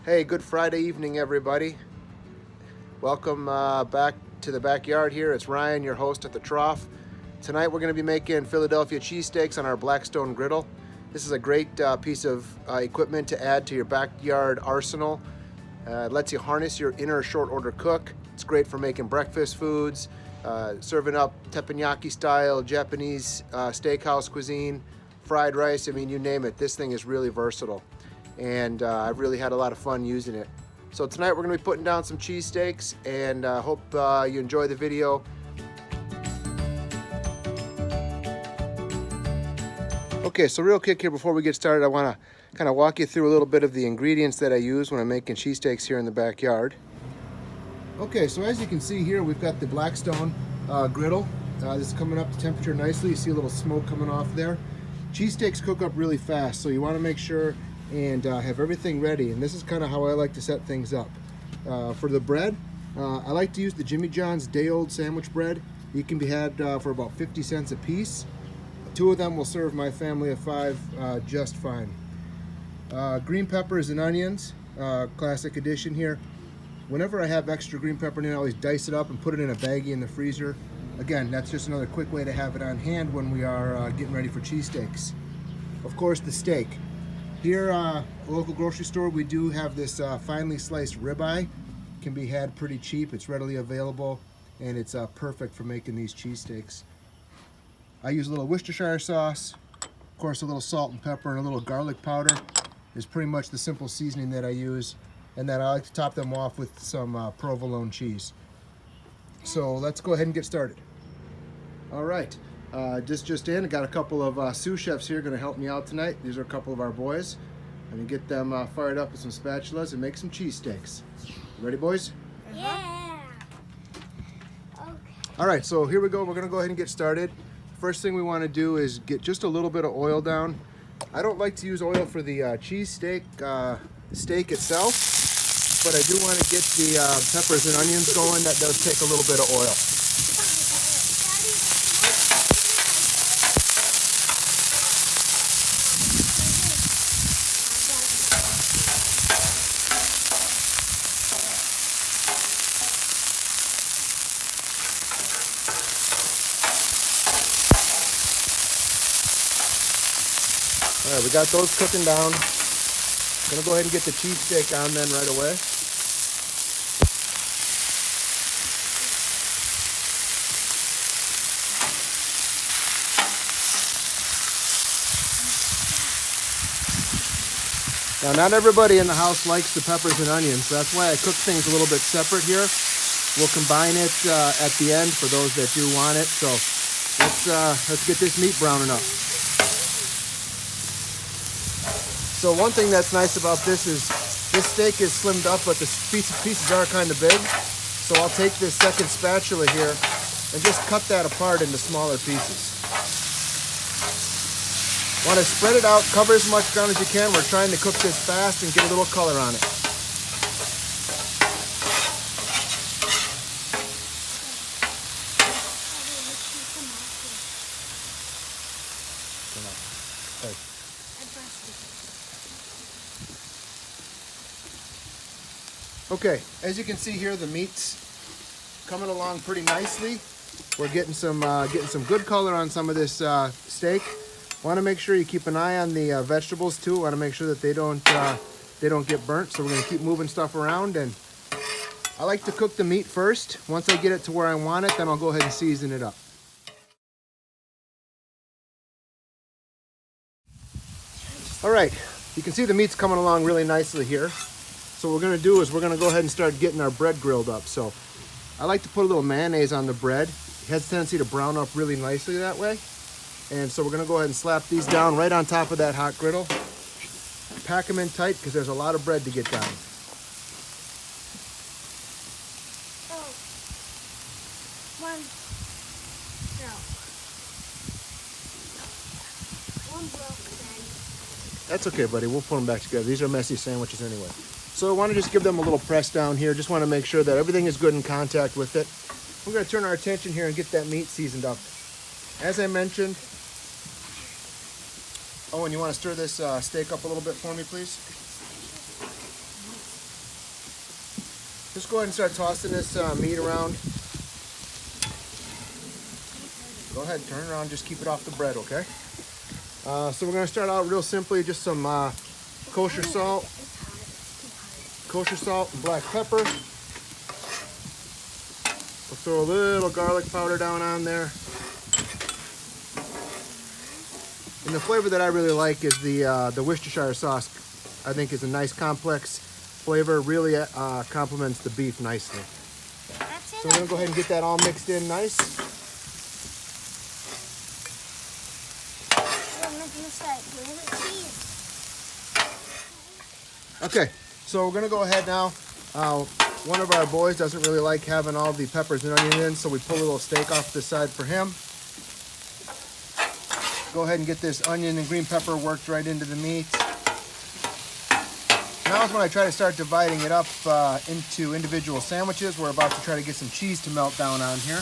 Hey, good Friday evening, everybody. Welcome back to the backyard here. It's Ryan, your host at the Trough. Tonight we're going to be making Philadelphia cheesesteaks on our Blackstone Griddle. This is a great piece of equipment to add to your backyard arsenal. It lets you harness your inner short order cook. It's great for making breakfast foods, serving up teppanyaki style Japanese steakhouse cuisine, fried rice, I mean, you name it. This thing is really versatile. And I've really had a lot of fun using it. So tonight we're going to be putting down some cheesesteaks, and hope you enjoy the video. Okay, so real quick here before we get started, I want to kind of walk you through a little bit of the ingredients that I use when I'm making cheesesteaks here in the backyard. Okay, so as you can see here, we've got the Blackstone Griddle. This is coming up to temperature nicely. You see a little smoke coming off there. Cheesesteaks cook up really fast, so you want to make sure and have everything ready, and this is kind of how I like to set things up. For the bread, I like to use the Jimmy John's day-old sandwich bread. You can be had for about 50 cents a piece. 2 of them will serve my family of 5 just fine. Green peppers and onions, classic addition here. Whenever I have extra green pepper in it, I always dice it up and put it in a baggie in the freezer. Again, that's just another quick way to have it on hand when we are getting ready for cheesesteaks. Of course, the steak. Here at a local grocery store, we do have this finely sliced ribeye. Can be had pretty cheap. It's readily available, and it's perfect for making these cheesesteaks. I use a little Worcestershire sauce, of course a little salt and pepper, and a little garlic powder is pretty much the simple seasoning that I use, and then I like to top them off with some provolone cheese. So let's go ahead and get started. All right. Just in, I got a couple of sous chefs here going to help me out tonight. These are a couple of our boys. I'm going to get them fired up with some spatulas and make some cheesesteaks. Ready, boys? Yeah. Okay. All right, so here we go. We're going to go ahead and get started. First thing we want to do is get just a little bit of oil down. I don't like to use oil for the cheesesteak steak itself, but I do want to get the peppers and onions going. That does take a little bit of oil. All right, we got those cooking down. Gonna go ahead and get the cheesesteak on then right away. Now, not everybody in the house likes the peppers and onions, so that's why I cook things a little bit separate here. We'll combine it at the end for those that do want it. So let's get this meat browning up. So one thing that's nice about this is this steak is slimmed up, but the pieces are kind of big. So I'll take this second spatula here and just cut that apart into smaller pieces. Want to spread it out, cover as much ground as you can. We're trying to cook this fast and get a little color on it. Okay, as you can see here, the meat's coming along pretty nicely. We're getting some good color on some of this steak. Want to make sure you keep an eye on the vegetables too. Want to make sure that they don't get burnt. So we're going to keep moving stuff around, and I like to cook the meat first. Once I get it to where I want it, then I'll go ahead and season it up. All right, you can see the meat's coming along really nicely here. So what we're going to do is we're going to go ahead and start getting our bread grilled up. So I like to put a little mayonnaise on the bread. It has a tendency to brown up really nicely that way. And so we're going to go ahead and slap these down right on top of that hot griddle. Pack them in tight because there's a lot of bread to get down. Oh. One. No. One broke then. That's okay, buddy. We'll put them back together. These are messy sandwiches anyway. So I want to just give them a little press down here. Just want to make sure that everything is good in contact with it. We're going to turn our attention here and get that meat seasoned up. As I mentioned, oh, and you want to stir this steak up a little bit for me, please? Just go ahead and start tossing this meat around. Go ahead and turn it around, just keep it off the bread, okay? So we're gonna start out real simply, just some kosher salt and black pepper. We'll throw a little garlic powder down on there. And the flavor that I really like is the Worcestershire sauce. I think is a nice complex flavor, really complements the beef nicely. So we're gonna go ahead and get that all mixed in nice. Okay, so we're gonna go ahead now. One of our boys doesn't really like having all the peppers and onion in, so we pull a little steak off the side for him. Go ahead and get this onion and green pepper worked right into the meat. Now is when I try to start dividing it up into individual sandwiches. We're about to try to get some cheese to melt down on here.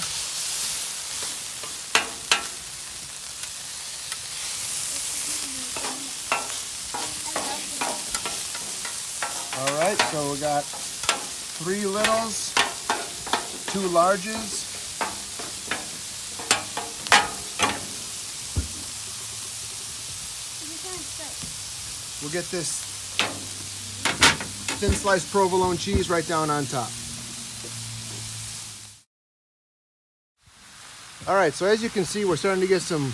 All right, so we got 3 littles, 2 larges. We'll get this thin sliced provolone cheese right down on top. All right, so as you can see, we're starting to get some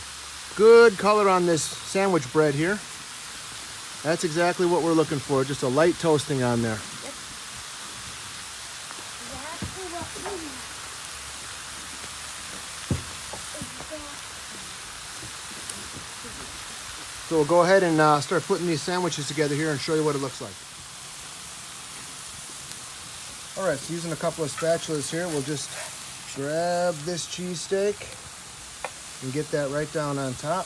good color on this sandwich bread here. That's exactly what we're looking for, just a light toasting on there. So we'll go ahead and start putting these sandwiches together here and show you what it looks like. All right, so using a couple of spatulas here, we'll just grab this cheesesteak and get that right down on top.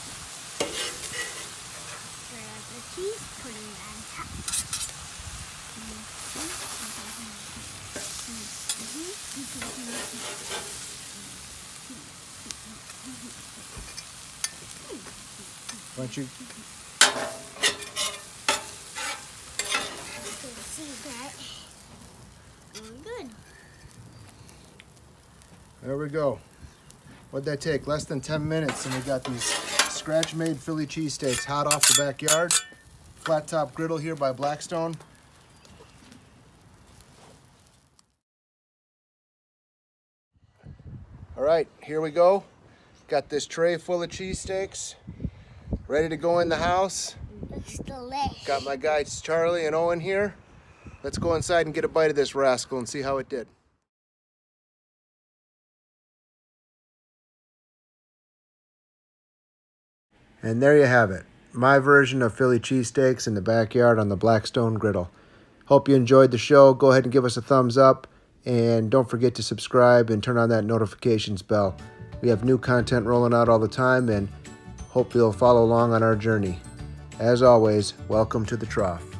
Why don't you? Good. There we go. What'd that take? Less than 10 minutes, and we got these scratch-made Philly cheesesteaks hot off the backyard. Flat top griddle here by Blackstone. All right, here we go. Got this tray full of cheesesteaks, ready to go in the house. Looks delicious. Got my guys Charlie and Owen here. Let's go inside and get a bite of this rascal and see how it did. And there you have it, my version of Philly cheesesteaks in the backyard on the Blackstone Griddle. Hope you enjoyed the show. Go ahead and give us a thumbs up, and don't forget to subscribe and turn on that notifications bell. We have new content rolling out all the time, and hope you'll follow along on our journey. As always, welcome to the trough.